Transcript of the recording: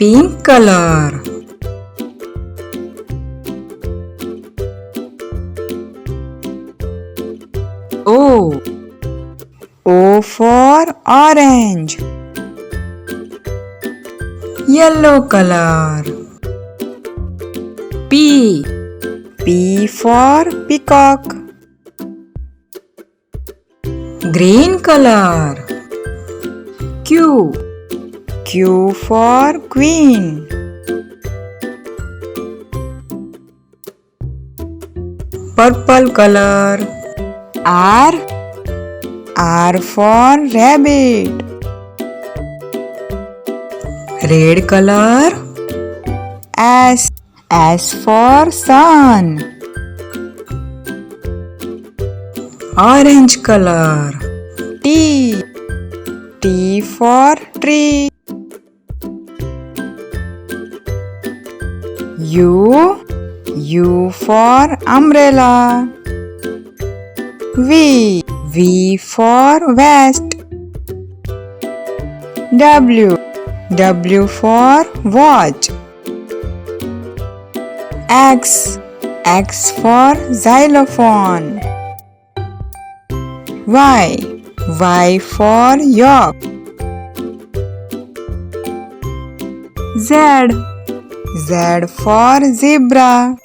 pink color. O. O for orange. Yellow color. P. P for peacock. Green color. Q. Q for queen. Purple color. R. R for rabbit. Red color. S. S for sun. Orange color. T. T for tree. U. U for umbrella. V. V for vest. W. W for watch. X. X for xylophone. Y. Y for yak. Z. Z for zebra.